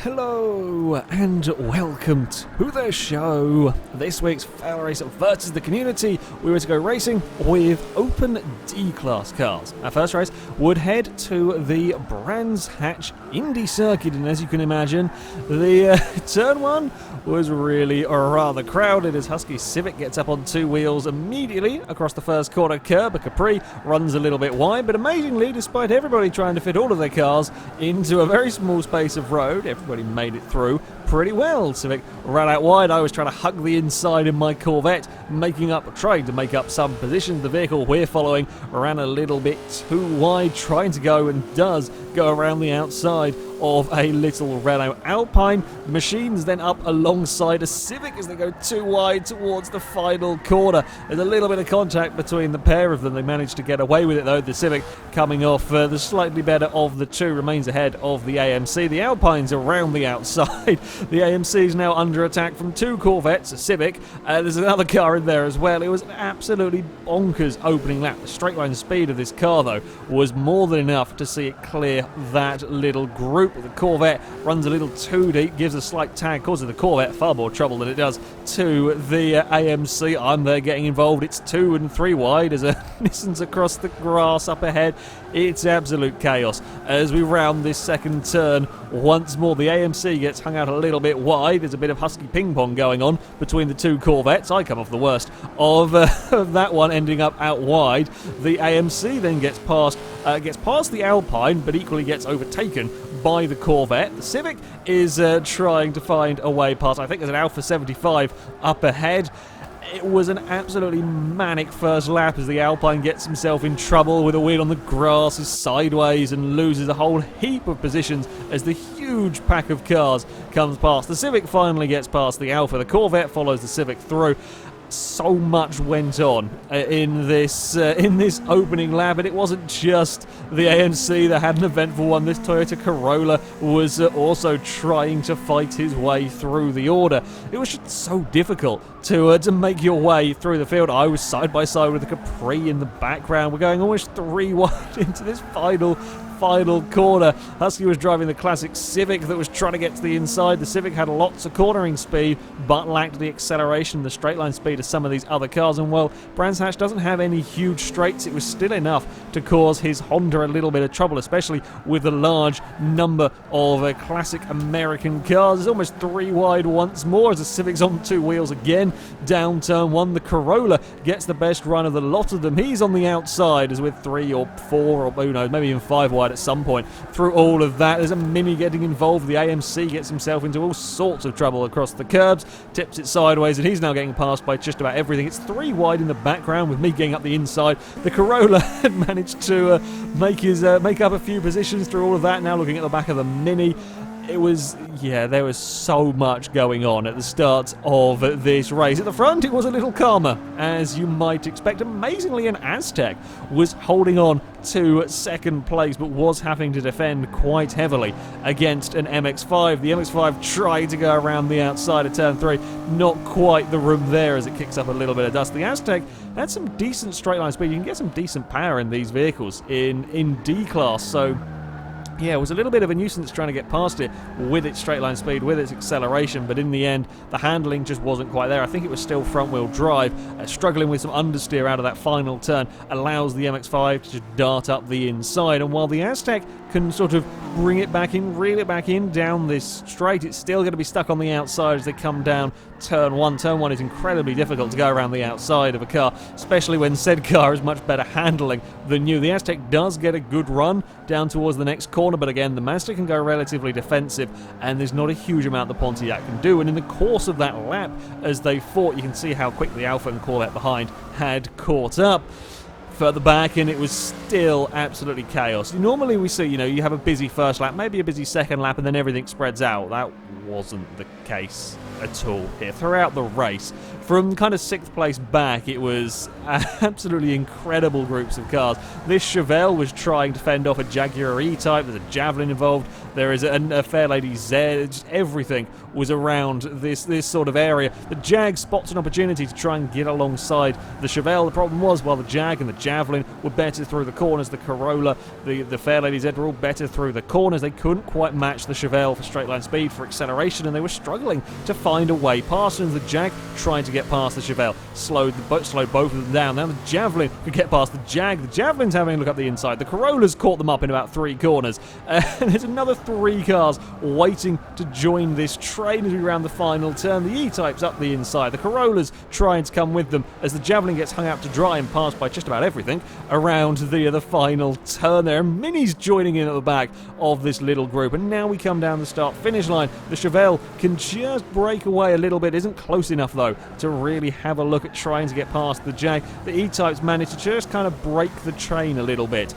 Hello and welcome to the show. This week's FailRace versus the community. We were to go racing with open D-class cars. Our first race would head to the Brands Hatch Indy circuit, and as you can imagine, the turn one was really rather crowded as Husky Civic gets up on two wheels immediately across the first corner curb. A Capri runs a little bit wide, but amazingly, despite everybody trying to fit all of their cars into a very small space of road, everybody made it through pretty well. Civic ran out wide. I was trying to hug the inside in my Corvette, trying to make up some positions. The vehicle we're following ran a little bit too wide, trying to go, and does go around the outside of a little Renault Alpine. Machines then up alongside a Civic as they go too wide towards the final corner. There's a little bit of contact between the pair of them. They managed to get away with it though. The Civic coming off the slightly better of the two, remains ahead of the AMC. The Alpine's around the outside. The AMC is now under attack from two Corvettes, a Civic. There's another car in there as well. It was an absolutely bonkers opening lap. The straight line speed of this car though was more than enough to see it clear that little group. The Corvette runs a little too deep, gives a slight tag, causes the Corvette far more trouble than it does to the AMC. I'm there getting involved. It's 2 and 3 wide as a Nissan's across the grass up ahead. It's absolute chaos as we round this second turn once more. The AMC gets hung out a little bit wide. There's a bit of Husky ping pong going on between the two Corvettes. I come off the worst of that one, ending up out wide. The AMC then gets past the Alpine, but equally gets overtaken by the Corvette. The Civic is trying to find a way past. I think there's an Alpha 75 up ahead. It was an absolutely manic first lap as the Alpine gets himself in trouble with a wheel on the grass, is sideways and loses a whole heap of positions as the huge pack of cars comes past. The Civic finally gets past the Alpha. The Corvette follows the Civic through. So much went on in this opening lap, and it wasn't just the AMC that had an eventful one. This Toyota Corolla was also trying to fight his way through the order. It was just so difficult to make your way through the field. I was side by side with the Capri in the background. We're going almost 3 wide into this final corner. Husky was driving the classic Civic that was trying to get to the inside. The Civic had lots of cornering speed but lacked the acceleration, the straight line speed of some of these other cars, and while Brands Hatch doesn't have any huge straights, it was still enough to cause his Honda a little bit of trouble, especially with the large number of classic American cars. It's almost 3 wide once more as the Civic's on 2 wheels again down turn 1. The Corolla gets the best run of the lot of them. He's on the outside as with 3 or 4 or who knows, maybe even 5 wide at some point through all of that. There's a Mini getting involved. The AMC gets himself into all sorts of trouble across the curbs, tips it sideways, and he's now getting passed by just about everything. It's 3 wide in the background with me getting up the inside. The Corolla had managed to make up a few positions through all of that. Now looking at the back of the Mini. There was so much going on at the start of this race. At the front, it was a little calmer, as you might expect. Amazingly, an Aztec was holding on to second place, but was having to defend quite heavily against an MX-5. The MX-5 tried to go around the outside of turn 3. Not quite the room there as it kicks up a little bit of dust. The Aztec had some decent straight line speed. You can get some decent power in these vehicles in D-Class, so yeah, it was a little bit of a nuisance trying to get past it with its straight line speed, with its acceleration, but in the end, the handling just wasn't quite there. I think it was still front wheel drive. Struggling with some understeer out of that final turn allows the MX-5 to just dart up the inside, and while the Aztec can sort of bring it back in, reel it back in down this straight, it's still going to be stuck on the outside as they come down turn 1. Turn 1 is incredibly difficult to go around the outside of a car, especially when said car has much better handling than you. The Aztec does get a good run down towards the next corner, but again, the Mazda can go relatively defensive, and there's not a huge amount the Pontiac can do. And in the course of that lap, as they fought, you can see how quickly Alpha and Corvette behind had caught up. Further back, and it was still absolutely chaos. Normally we see, you have a busy first lap, maybe a busy second lap, and then everything spreads out. That wasn't the case at all here. Throughout the race, from kind of 6th place back, it was absolutely incredible groups of cars. This Chevelle was trying to fend off a Jaguar E-Type. There's a Javelin involved. There is a Fair Lady Z. Just everything was around this sort of area. The Jag spots an opportunity to try and get alongside the Chevelle. The problem was, while the Jag and the Javelin were better through the corners, the Corolla, the Fair Lady Z were all better through the corners. They couldn't quite match the Chevelle for straight line speed, for acceleration, and they were struggling to find a way past. And the Jag trying to get past the Chevelle slowed both of them down. Now the Javelin could get past the Jag. The Javelin's having a look up the inside. The Corolla's caught them up in about 3 corners. And there's another 3 cars waiting to join this train as we round the final turn. The E-Type's up the inside. The Corolla's trying to come with them as the Javelin gets hung out to dry and passed by just about everything around the final turn there. And Mini's joining in at the back of this little group. And now we come down the start-finish line. The Chevelle can just break away a little bit. Isn't close enough, though, to really have a look at trying to get past the Jag. The E-Types managed to just kind of break the train a little bit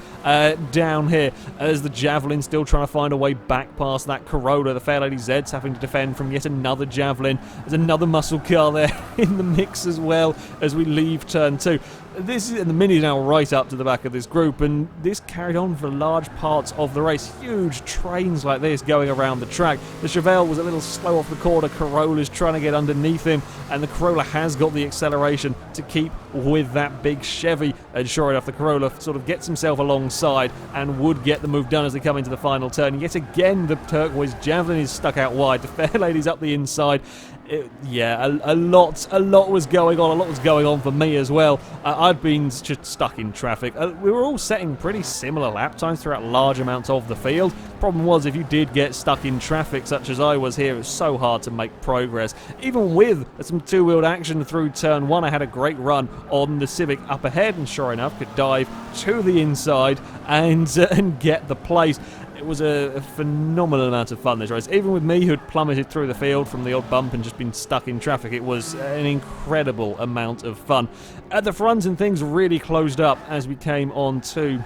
down here as the Javelin still trying to find a way back past that Corolla. The Fair Lady Z's having to defend from yet another Javelin. There's another muscle car there in the mix as well as we leave turn 2. And the Mini's now right up to the back of this group, and this carried on for large parts of the race. Huge trains like this going around the track. The Chevelle was a little slow off the corner. Corolla's trying to get underneath him, and the Corolla has got the acceleration to keep with that big Chevy. And sure enough, the Corolla sort of gets himself alongside and would get the move done as they come into the final turn. Yet again, the turquoise Javelin is stuck out wide. The Fair Lady's up the inside. A lot was going on. A lot was going on for me as well. I'd been just stuck in traffic. We were all setting pretty similar lap times throughout large amounts of the field. Problem was, if you did get stuck in traffic, such as I was here, it was so hard to make progress. Even with some two-wheeled action through turn 1, I had a great run on the Civic up ahead, and sure enough, could dive to the inside and get the place. It was a phenomenal amount of fun, this race. Even with me, who'd plummeted through the field from the odd bump and just been stuck in traffic, it was an incredible amount of fun. At the front, and things really closed up as we came on to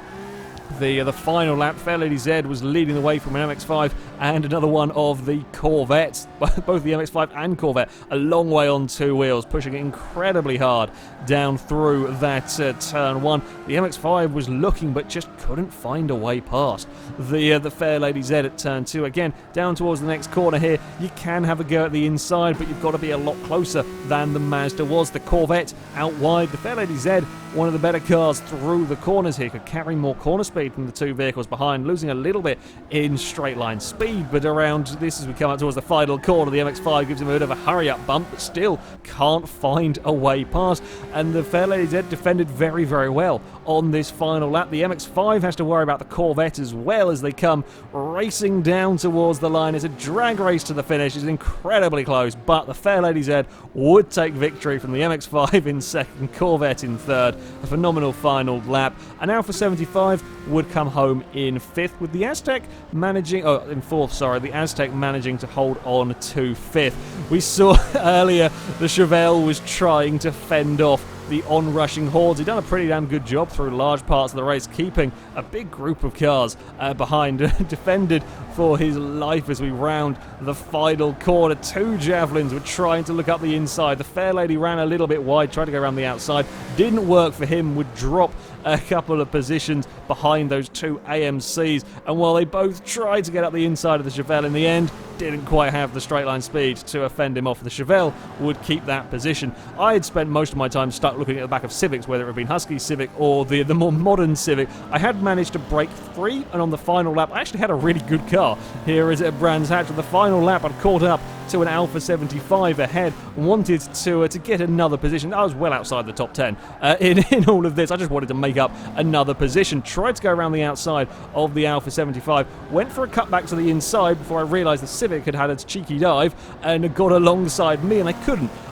the final lap. Fair Lady Z was leading the way from an MX-5 and another one of the Corvettes. Both the MX-5 and Corvette a long way on 2 wheels, pushing it incredibly hard down through that turn 1. The MX-5 was looking but just couldn't find a way past the Fair Lady Z at turn 2. Again, down towards the next corner here, you can have a go at the inside, but you've got to be a lot closer than the Mazda was. The Corvette out wide. The Fair Lady Z, one of the better cars through the corners here, could carry more corner speed from the 2 vehicles behind, losing a little bit in straight line speed, but around this as we come up towards the final corner, the MX-5 gives him a bit of a hurry up bump, but still can't find a way past, and the Fair Lady Z defended very, very well on this final lap. The MX-5 has to worry about the Corvette as well as they come racing down towards the line. It's a drag race to the finish. It's incredibly close, but the Fair Lady Z would take victory from the MX-5 in second, Corvette in third. A phenomenal final lap. An Alpha 75 would come home in 5th, with the Aztec managing, in 4th, sorry, the Aztec managing to hold on to 5th. We saw earlier the Chevelle was trying to fend off the onrushing hordes. He'd done a pretty damn good job through large parts of the race, keeping a big group of cars behind, defended for his life as we round the final corner. 2 Javelins were trying to look up the inside. The Fair Lady ran a little bit wide, tried to go around the outside. Didn't work for him, would drop a couple of positions behind those 2 AMCs, and while they both tried to get up the inside of the Chevelle, in the end didn't quite have the straight line speed to fend him off. The Chevelle would keep that position. I had spent most of my time stuck looking at the back of Civics, whether it had been Husky Civic or the more modern Civic. I had managed to break free, and on the final lap I actually had a really good car. Here is at Brands Hatch. On the final lap I'd caught up to an Alpha 75 ahead, wanted to get another position. I was well outside the top 10 in all of this. I just wanted to make up another position. Tried to go around the outside of the Alpha 75, went for a cutback to the inside before I realised the Civic had had its cheeky dive and got alongside me, and I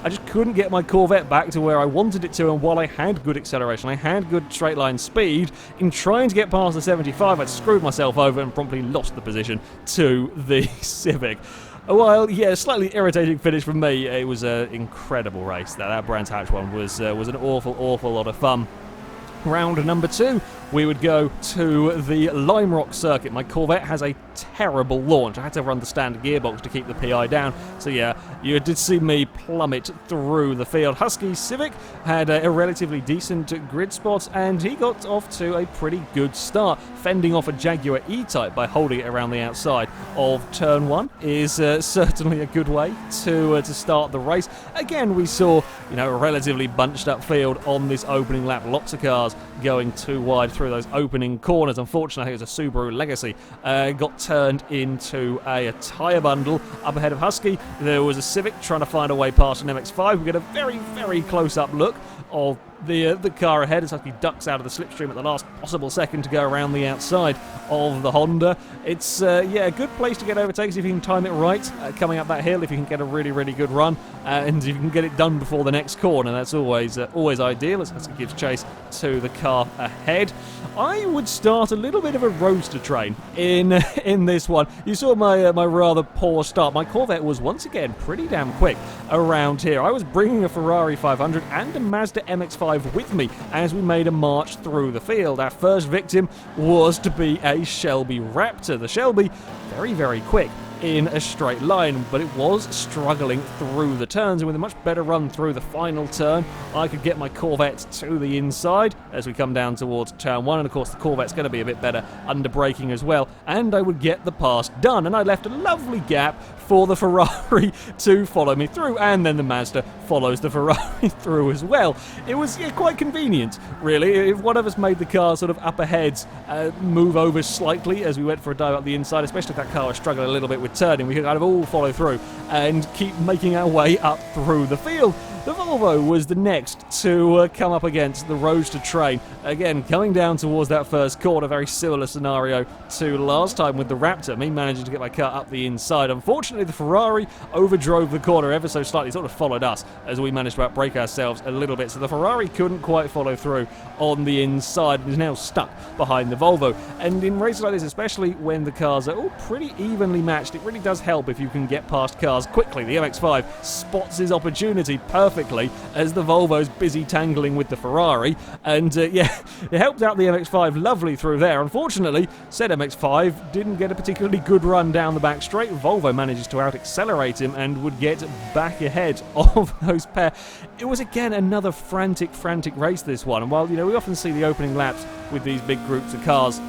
just couldn't get my Corvette back to where I wanted it to. And while I had good acceleration, I had good straight line speed, in trying to get past the 75 I'd screwed myself over and promptly lost the position to the Civic. Well, yeah, slightly irritating finish from me. It was an incredible race. That Brands Hatch one was an awful lot of fun. Round number 2 we would go to the Lime Rock circuit. My Corvette has a terrible launch. I had to run the standard gearbox to keep the PI down. So yeah, you did see me plummet through the field. Husky Civic had a relatively decent grid spot, and he got off to a pretty good start, fending off a Jaguar E-Type by holding it around the outside of turn 1 is certainly a good way to start the race. Again, we saw a relatively bunched up field on this opening lap. Lots of cars going too wide through those opening corners. Unfortunately, it was a Subaru Legacy. Got turned into a tyre bundle up ahead of Husky. There was a Civic trying to find a way past an MX-5. We get a very, very close-up look of the car ahead as Husky ducks out of the slipstream at the last possible second to go around the outside of the Honda. It's a good place to get overtakes if you can time it right, coming up that hill, if you can get a really, really good run, and if you can get it done before the next corner. That's always ideal as Husky gives chase to the car ahead. I would start a little bit of a roadster train in this one. You saw my rather poor start. My Corvette was once again pretty damn quick around here. I was bringing a Ferrari 500 and a Mazda MX-5 with me as we made a march through the field. Our first victim was to be a Shelby Raptor. The Shelby, very, very quick in a straight line, but it was struggling through the turns, and with a much better run through the final turn, I could get my Corvette to the inside as we come down towards turn 1, and of course the Corvette's going to be a bit better under braking as well, and I would get the pass done, and I left a lovely gap for the Ferrari to follow me through, and then the Mazda follows the Ferrari through as well. It was quite convenient, really. If one of us made the car sort of up ahead move over slightly as we went for a dive up the inside, especially if that car was struggling a little bit with turning, we could kind of all follow through and keep making our way up through the field. The Volvo was the next to come up against the Roadster train. Again, coming down towards that first corner, very similar scenario to last time with the Raptor, me managing to get my car up the inside. Unfortunately, the Ferrari overdrove the corner ever so slightly, sort of followed us as we managed to outbrake ourselves a little bit. So the Ferrari couldn't quite follow through on the inside and is now stuck behind the Volvo. And in races like this, especially when the cars are all pretty evenly matched, it really does help if you can get past cars quickly. The MX-5 spots his opportunity perfectly as the Volvo's busy tangling with the Ferrari, and it helped out the MX-5 lovely through there. Unfortunately, said MX-5 didn't get a particularly good run down the back straight. Volvo manages to out-accelerate him and would get back ahead of those pair. It was again another frantic race, this one, and while we often see the opening laps with these big groups of cars,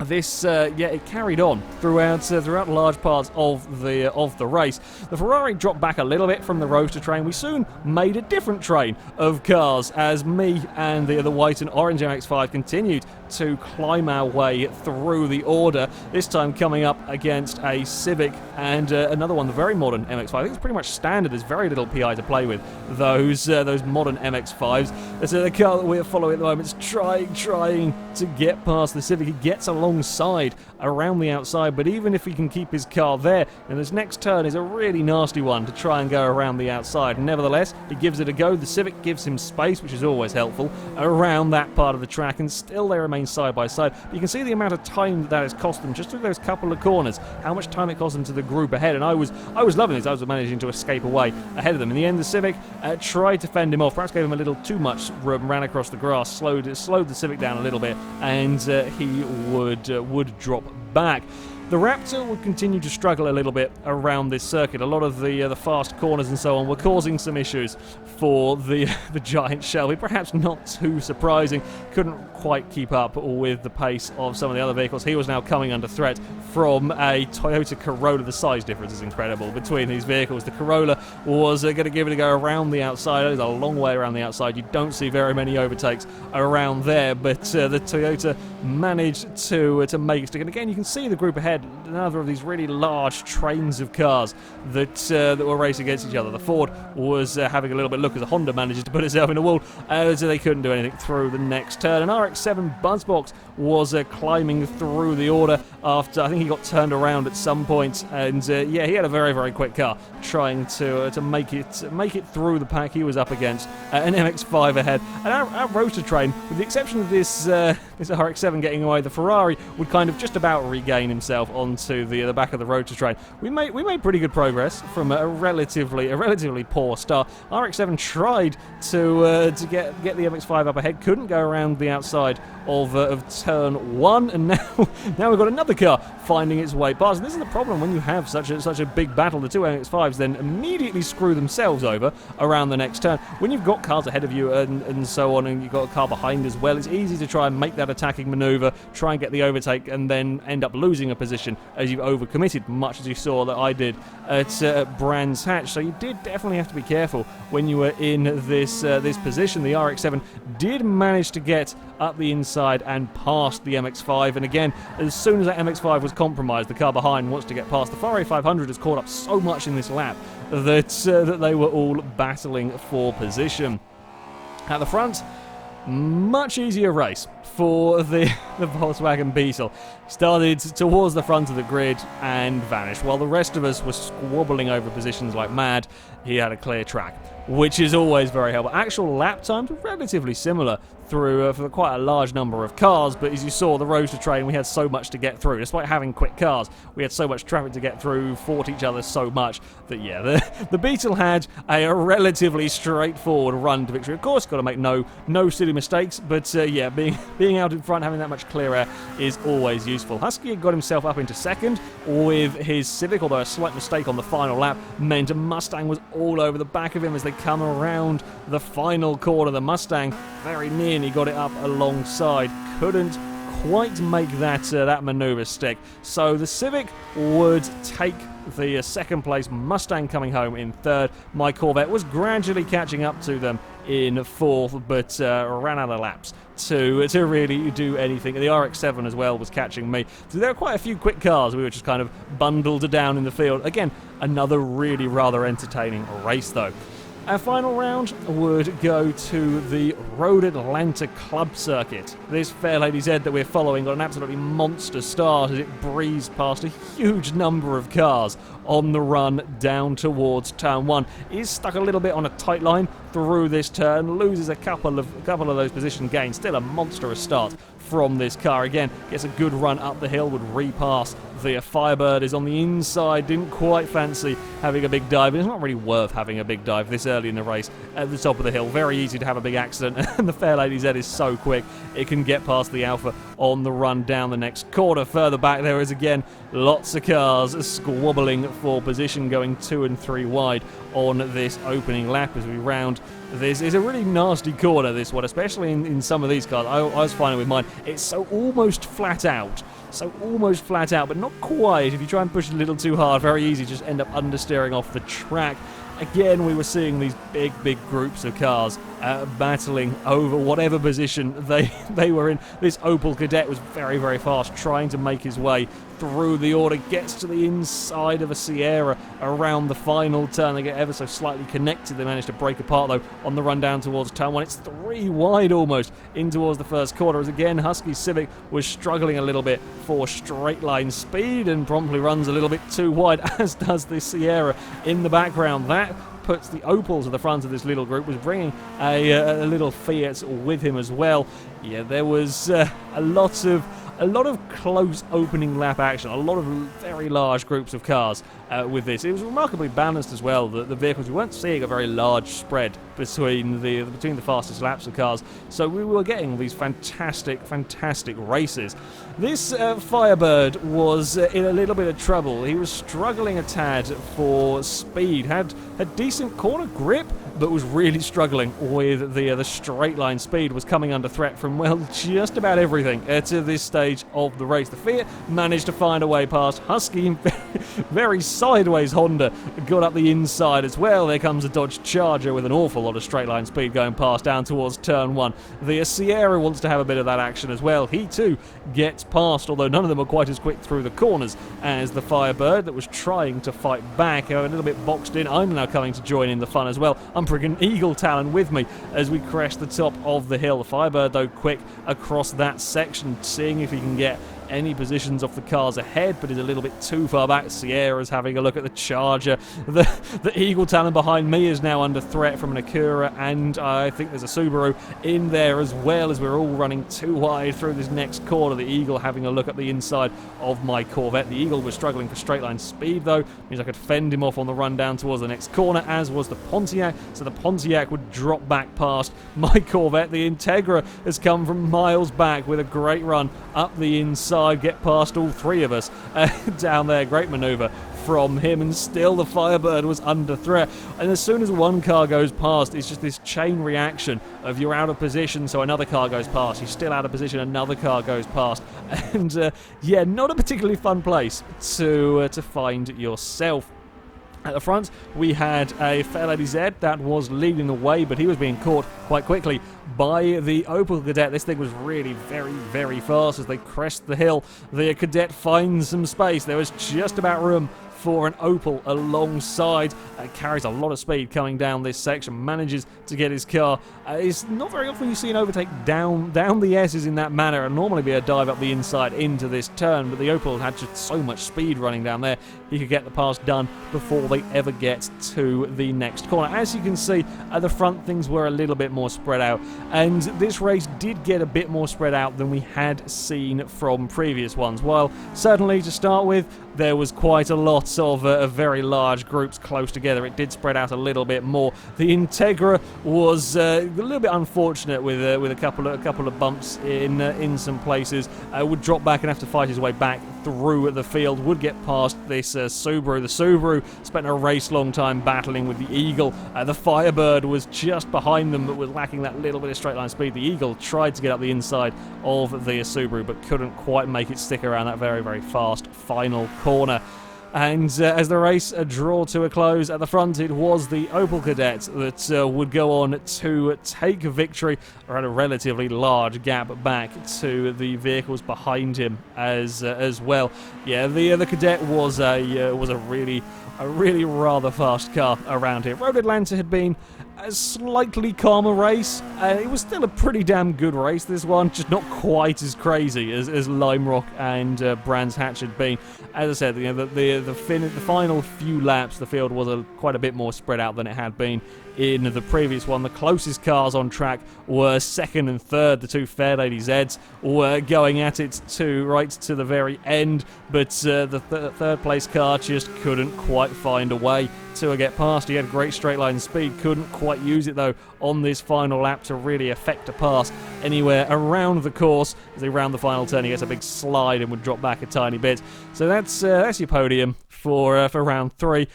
this, it carried on throughout large parts of the race. The Ferrari dropped back a little bit from the Roadster train. We soon made a different train of cars as me and the white and orange MX-5 continued to climb our way through the order, this time coming up against a Civic and another one, the very modern MX-5. I think it's pretty much standard. There's very little PI to play with those modern MX-5s. So the car that we're following at the moment is trying to get past the Civic. He gets alongside around the outside, but even if he can keep his car there, and this next turn is a really nasty one to try and go around the outside. Nevertheless, he gives it a go. The Civic gives him space, which is always helpful, around that part of the track, and still they remain side by side. But you can see the amount of time that has cost them just through those couple of corners, how much time it cost them to the group ahead, and I was loving this. I was managing to escape away ahead of them. In the end, the Civic tried to fend him off, perhaps gave him a little too much room, ran across the grass, slowed the Civic down a little bit, and he would drop back. The Raptor would continue to struggle a little bit around this circuit. A lot of the fast corners and so on were causing some issues for the giant Shelby. Perhaps not too surprising. Couldn't quite keep up with the pace of some of the other vehicles. He was now coming under threat from a Toyota Corolla. The size difference is incredible between these vehicles. The Corolla was going to give it a go around the outside. It is a long way around the outside. You don't see very many overtakes around there, but the Toyota managed to make it stick. And again, you can see the group ahead, another of these really large trains of cars that were racing against each other. The Ford was having a little bit look as the Honda manages to put itself in a wall, so they couldn't do anything through the next turn. And RX-7 Buzzbox was climbing through the order after I think he got turned around at some point, and he had a very, very quick car trying to make it through the pack. He was up against an MX-5 ahead, and our Roadster train, with the exception of this RX-7 getting away, the Ferrari would kind of just about regain himself himself onto the back of the road to train. We made pretty good progress from a relatively poor start. RX-7 tried to get the MX-5 up ahead, couldn't go around the outside of turn 1, and now we've got another car finding its way past. And this is the problem when you have such a big battle. The two MX-5s then immediately screw themselves over around the next turn. When you've got cars ahead of you and so on, and you've got a car behind as well, it's easy to try and make that attacking maneuver, try and get the overtake, and then end up losing a position as you've overcommitted, much as you saw that I did at Brands Hatch. So you did definitely have to be careful when you were in this position. The RX-7 did manage to get up the inside and past the MX-5, and again, as soon as that MX-5 was compromised, the car behind wants to get past. The FailRace 500 has caught up so much in this lap that they were all battling for position. At the front, much easier race for the Volkswagen Beetle. Started towards the front of the grid and vanished. While the rest of us were squabbling over positions like mad, he had a clear track, which is always very helpful. Actual lap times were relatively similar through for quite a large number of cars, but as you saw, the road to train, we had so much to get through. Despite having quick cars, we had so much traffic to get through, fought each other so much that, yeah, the Beetle had a relatively straightforward run to victory. Of course, got to make no silly mistakes, but yeah, being out in front, having that much clear air is always useful. Husky got himself up into second with his Civic, although a slight mistake on the final lap meant a Mustang was all over the back of him as they come around the final corner. The Mustang very near, and he got it up alongside. Couldn't quite make that maneuver stick. So the Civic would take the second place, Mustang coming home in third. My Corvette was gradually catching up to them in fourth, but ran out of laps to really do anything. The RX-7 as well was catching me. So there were quite a few quick cars. We were just kind of bundled down in the field. Again, another really rather entertaining race though. Our final round would go to the Road Atlanta Club Circuit. This Fair Lady's Head that we're following got an absolutely monster start as it breezed past a huge number of cars on the run down towards turn 1. Is stuck a little bit on a tight line through this turn, loses a couple of those position gains. Still a monstrous start from this car. Again, gets a good run up the hill, would repass the Firebird, is on the inside, didn't quite fancy having a big dive. It's not really worth having a big dive this early in the race at the top of the hill. Very easy to have a big accident, and the Fair Lady's Head is so quick it can get past the Alpha on the run down the next corner. Further back there is again lots of cars squabbling for position, going 2 and 3 wide on this opening lap as we round. This is a really nasty corner, this one, especially in some of these cars. I was finding with mine, it's so almost flat out, but not quite. If you try and push it a little too hard, very easy to just end up understeering off the track. Again, we were seeing these big groups of cars battling over whatever position they were in. This Opel Kadett was very fast, trying to make his way through the order, gets to the inside of a Sierra around the final turn. They get ever so slightly connected. They manage to break apart though on the run down towards turn 1. It's 3 wide almost in towards the first corner as again Husky Civic was struggling a little bit for straight line speed and promptly runs a little bit too wide, as does the Sierra in the background. That puts the Opel to the front of this little group, was bringing a little Fiat with him as well. Yeah, there was a lot of close opening lap action, a lot of very large groups of cars with this. It was remarkably balanced as well. The vehicles, we weren't seeing a very large spread between the fastest laps of cars, so we were getting these fantastic races. This Firebird was in a little bit of trouble. He was struggling a tad for speed, had decent corner grip, but was really struggling with the straight line speed, was coming under threat from, well, just about everything to this stage of the race. The Fiat managed to find a way past Husky. Very sideways Honda got up the inside as well. There comes a Dodge Charger with an awful lot of straight line speed going past down towards turn 1. The Sierra wants to have a bit of that action as well. He too gets past, although none of them are quite as quick through the corners as the Firebird that was trying to fight back. A little bit boxed in. I'm now coming to join in the fun as well. I'm bringing Eagle Talon with me as we crest the top of the hill. The Firebird though quick across that section, seeing if he can get any positions off the cars ahead, but is a little bit too far back. Sierra's having a look at the Charger. The Eagle Talon behind me is now under threat from an Acura, and I think there's a Subaru in there as well, as we're all running too wide through this next corner. The Eagle having a look at the inside of my Corvette. The Eagle was struggling for straight line speed though, means I could fend him off on the run down towards the next corner, as was the Pontiac, so the Pontiac would drop back past my Corvette. The Integra has come from miles back with a great run up the inside, get past all three of us down there. Great manoeuvre from him, and still the Firebird was under threat. And as soon as one car goes past, it's just this chain reaction of you're out of position, so another car goes past, you're still out of position, another car goes past, and yeah, not a particularly fun place to find yourself. At the front, we had a FairLady Z that was leading the way, but he was being caught quite quickly by the Opel Kadett. This thing was really very, very fast as they crest the hill. The Kadett finds some space. There was just about room for an Opel alongside. Carries a lot of speed coming down this section, manages to get his car. It's not very often you see an overtake down the S's in that manner, and normally be a dive up the inside into this turn, but the Opel had just so much speed running down there, he could get the pass done before they ever get to the next corner. As you can see, at the front things were a little bit more spread out, and this race did get a bit more spread out than we had seen from previous ones. While certainly to start with, there was quite a lot of very large groups close together, it did spread out a little bit more. The Integra was a little bit unfortunate with a couple of bumps in some places. Would drop back and have to fight his way back through the field. Would get past this Subaru. The Subaru spent a race-long time battling with the Eagle. The Firebird was just behind them, but was lacking that little bit of straight line speed. The Eagle tried to get up the inside of the Subaru, but couldn't quite make it stick around that very, very fast final corner. And as the race draw to a close, at the front it was the Opel Kadett that would go on to take victory, or at a relatively large gap back to the vehicles behind him as well. Yeah, the Kadett was a really rather fast car around here. Road Atlanta had been a slightly calmer race. It was still a pretty damn good race, this one, just not quite as crazy as Lime Rock and Brands Hatch had been. As I said, you know, the final few laps, the field was quite a bit more spread out than it had been in the previous one. The closest cars on track were second and third. The two FairLady Zs were going at it right to the very end, but the third place car just couldn't quite find a way to get past. He had great straight line speed, couldn't quite use it though on this final lap to really affect a pass anywhere around the course. As they round the final turn, he gets a big slide and would drop back a tiny bit. So that's your podium for round 3.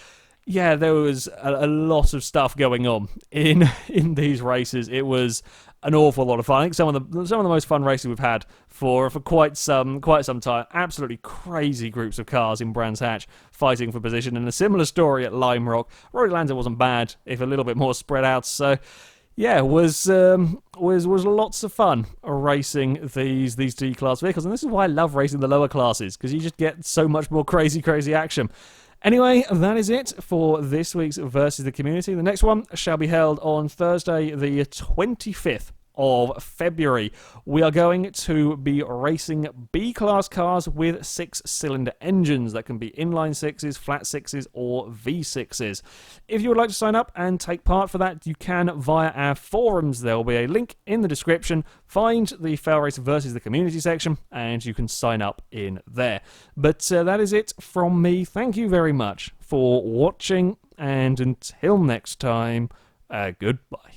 Yeah, there was a lot of stuff going on in these races. It was an awful lot of fun. I think some of the most fun races we've had for quite some time. Absolutely crazy groups of cars in Brands Hatch fighting for position, and a similar story at Lime Rock. Road Atlanta wasn't bad, if a little bit more spread out. So yeah, was lots of fun racing these D-class vehicles, and this is why I love racing the lower classes, because you just get so much more crazy action. Anyway, that is it for this week's Versus the Community. The next one shall be held on Thursday, the 25th of February. We are going to be racing B-class cars with 6-cylinder engines that can be inline 6s, flat 6s, or V6s. If you would like to sign up and take part for that, you can via our forums. There will be a link in the description. Find the FailRace Versus the Community section, and you can sign up in there. But that is it from me. Thank you very much for watching, and until next time, goodbye.